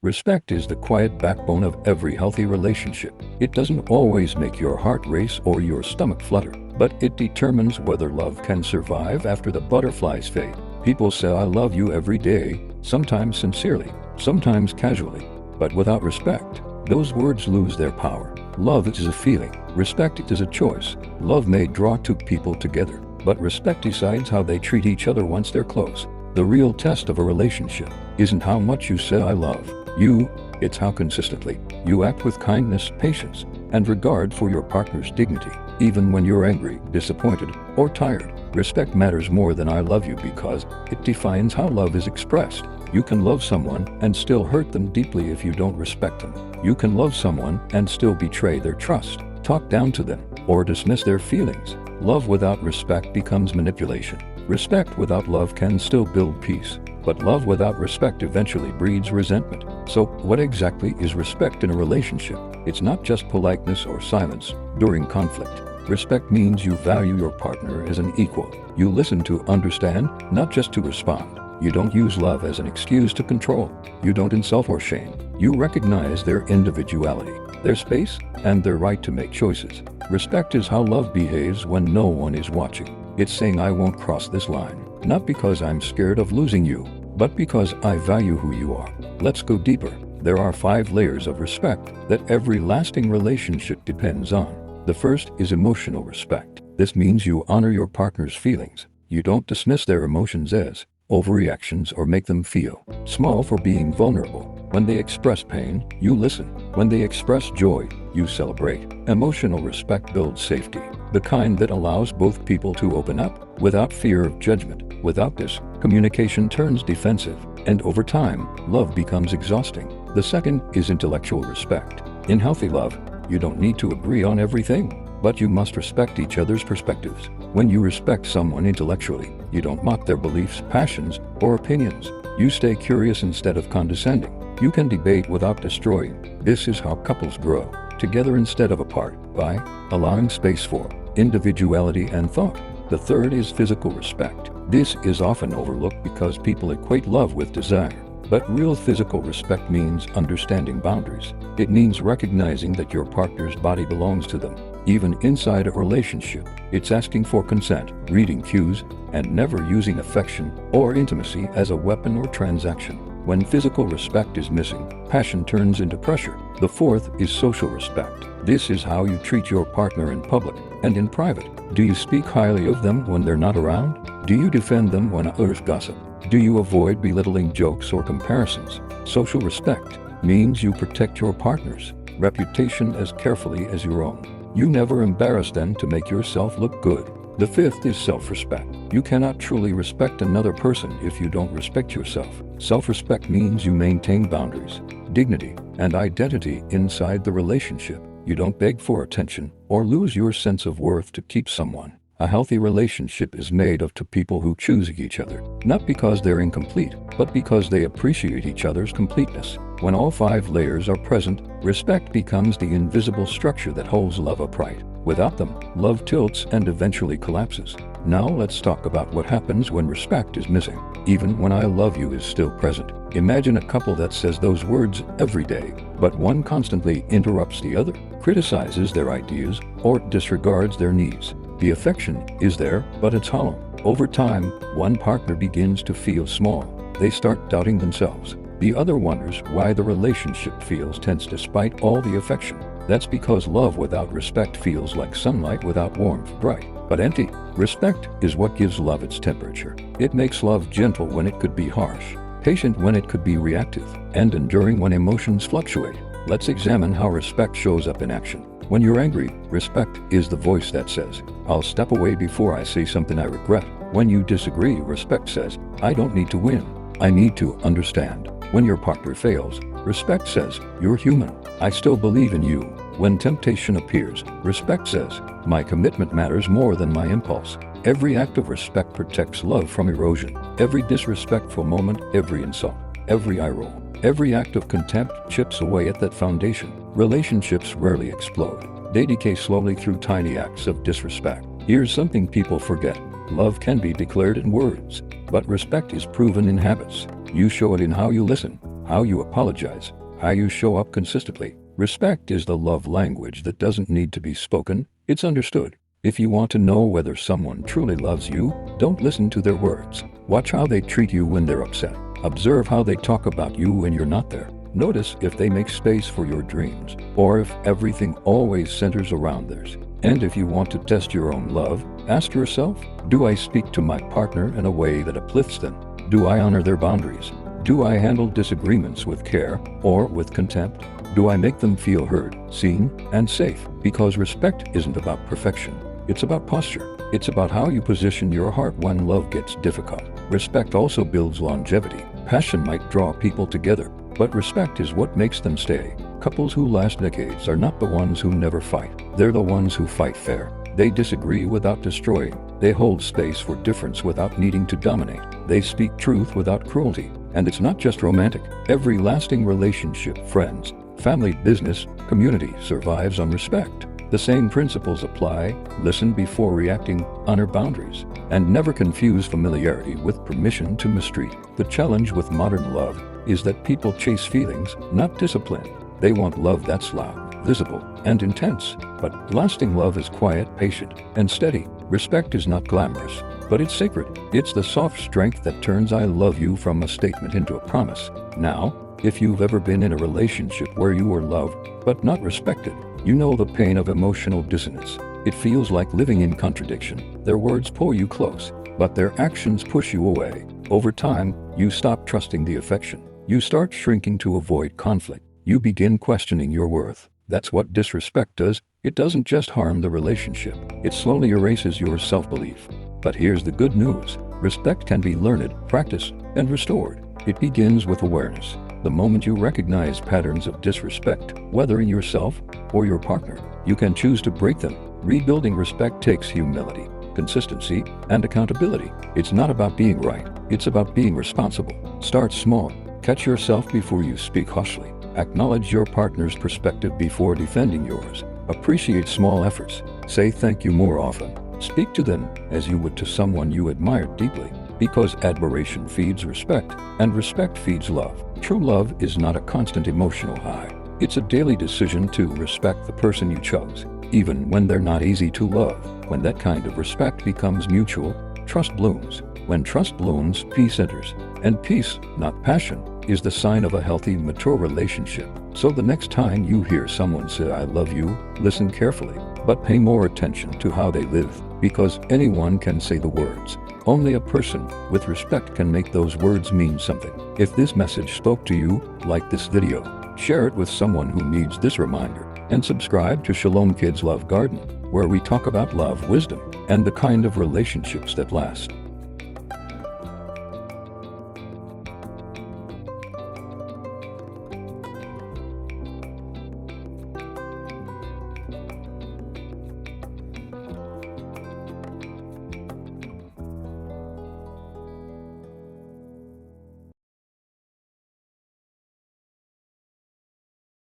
Respect is the quiet backbone of every healthy relationship. It doesn't always make your heart race or your stomach flutter, but it determines whether love can survive after the butterflies fade. People say I love you every day, sometimes sincerely, sometimes casually, but without respect, those words lose their power. Love is a feeling, respect is a choice. Love may draw two people together, but respect decides how they treat each other once they're close. The real test of a relationship isn't how much you say I love you, it's how consistently you act with kindness, patience, and regard for your partner's dignity, even when you're angry, disappointed, or tired. Respect matters more than I love you because it defines how love is expressed. You can love someone and still hurt them deeply if you don't respect them. You can love someone and still betray their trust, talk down to them, or dismiss their feelings. Love without respect becomes manipulation. Respect without love can still build peace, but love without respect eventually breeds resentment. So, what exactly is respect in a relationship? It's not just politeness or silence during conflict. Respect means you value your partner as an equal. You listen to understand, not just to respond. You don't use love as an excuse to control. You don't insult or shame. You recognize their individuality, their space, and their right to make choices. Respect is how love behaves when no one is watching. It's saying I won't cross this line, not because I'm scared of losing you, but because I value who you are. Let's go deeper. There are 5 layers of respect that every lasting relationship depends on. The first is emotional respect. This means you honor your partner's feelings. You don't dismiss their emotions as overreactions or make them feel small for being vulnerable. When they express pain, you listen. When they express joy, you celebrate. Emotional respect builds safety, the kind that allows both people to open up without fear of judgment. Without this, communication turns defensive, and over time, love becomes exhausting. The second is intellectual respect. In healthy love, you don't need to agree on everything, but you must respect each other's perspectives. When you respect someone intellectually, you don't mock their beliefs, passions, or opinions. You stay curious instead of condescending. You can debate without destroying. This is how couples grow, together instead of apart, by allowing space for individuality and thought. The third is physical respect. This is often overlooked because people equate love with desire. But real physical respect means understanding boundaries. It means recognizing that your partner's body belongs to them. Even inside a relationship, it's asking for consent, reading cues, and never using affection or intimacy as a weapon or transaction. When physical respect is missing, passion turns into pressure. The fourth is social respect. This is how you treat your partner in public and in private. Do you speak highly of them when they're not around? Do you defend them when others gossip? Do you avoid belittling jokes or comparisons? Social respect means you protect your partner's reputation as carefully as your own. You never embarrass them to make yourself look good. The fifth is self-respect. You cannot truly respect another person if you don't respect yourself. Self-respect means you maintain boundaries, dignity, and identity inside the relationship. You don't beg for attention or lose your sense of worth to keep someone. A healthy relationship is made of two people who choose each other, not because they're incomplete, but because they appreciate each other's completeness. When all 5 layers are present, respect becomes the invisible structure that holds love upright. Without them, love tilts and eventually collapses. Now let's talk about what happens when respect is missing, even when I love you is still present. Imagine a couple that says those words every day, but one constantly interrupts the other, criticizes their ideas, or disregards their needs. The affection is there, but it's hollow. Over time, one partner begins to feel small. They start doubting themselves. The other wonders why the relationship feels tense despite all the affection. That's because love without respect feels like sunlight without warmth, bright but empty. Respect is what gives love its temperature. It makes love gentle when it could be harsh, patient when it could be reactive, and enduring when emotions fluctuate. Let's examine how respect shows up in action. When you're angry, respect is the voice that says, I'll step away before I say something I regret. When you disagree, respect says, I don't need to win. I need to understand. When your partner fails, respect says, you're human. I still believe in you. When temptation appears, respect says, my commitment matters more than my impulse. Every act of respect protects love from erosion. Every disrespectful moment, every insult, every eye roll, every act of contempt chips away at that foundation. Relationships rarely explode. They decay slowly through tiny acts of disrespect. Here's something people forget. Love can be declared in words, but respect is proven in habits. You show it in how you listen, how you apologize, how you show up consistently. Respect is the love language that doesn't need to be spoken, it's understood. If you want to know whether someone truly loves you, don't listen to their words. Watch how they treat you when they're upset. Observe how they talk about you when you're not there. Notice if they make space for your dreams, or if everything always centers around theirs. And if you want to test your own love, ask yourself, do I speak to my partner in a way that uplifts them? Do I honor their boundaries? Do I handle disagreements with care or with contempt? Do I make them feel heard, seen, and safe? Because respect isn't about perfection. It's about posture. It's about how you position your heart when love gets difficult. Respect also builds longevity. Passion might draw people together, but respect is what makes them stay. Couples who last decades are not the ones who never fight. They're the ones who fight fair. They disagree without destroying. They hold space for difference without needing to dominate. They speak truth without cruelty. And it's not just romantic. Every lasting relationship, friends, family, business, community survives on respect. The same principles apply: listen before reacting, honor boundaries, and never confuse familiarity with permission to mistreat. The challenge with modern love is that people chase feelings, not discipline. They want love that's loud, visible, and intense. But lasting love is quiet, patient, and steady. Respect is not glamorous, but it's sacred. It's the soft strength that turns "I love you" from a statement into a promise. Now, if you've ever been in a relationship where you were loved but not respected, you know the pain of emotional dissonance. It feels like living in contradiction. Their words pull you close, but their actions push you away. Over time, you stop trusting the affection. You start shrinking to avoid conflict. You begin questioning your worth. That's what disrespect does. It doesn't just harm the relationship. It slowly erases your self-belief. But here's the good news. Respect can be learned, practiced, and restored. It begins with awareness. The moment you recognize patterns of disrespect, whether in yourself or your partner, you can choose to break them. Rebuilding respect takes humility, consistency, and accountability. It's not about being right. It's about being responsible. Start small. Catch yourself before you speak harshly. Acknowledge your partner's perspective before defending yours. Appreciate small efforts. Say thank you more often. Speak to them as you would to someone you admire deeply. Because admiration feeds respect, and respect feeds love. True love is not a constant emotional high. It's a daily decision to respect the person you chose, even when they're not easy to love. When that kind of respect becomes mutual, trust blooms. When trust blooms, peace enters. And peace, not passion, is the sign of a healthy, mature relationship. So the next time you hear someone say "I love you," listen carefully, but pay more attention to how they live. Because anyone can say the words. Only a person with respect can make those words mean something. If this message spoke to you, like this video, share it with someone who needs this reminder, and subscribe to Shalom Kidd's Love Garden, where we talk about love, wisdom, and the kind of relationships that last.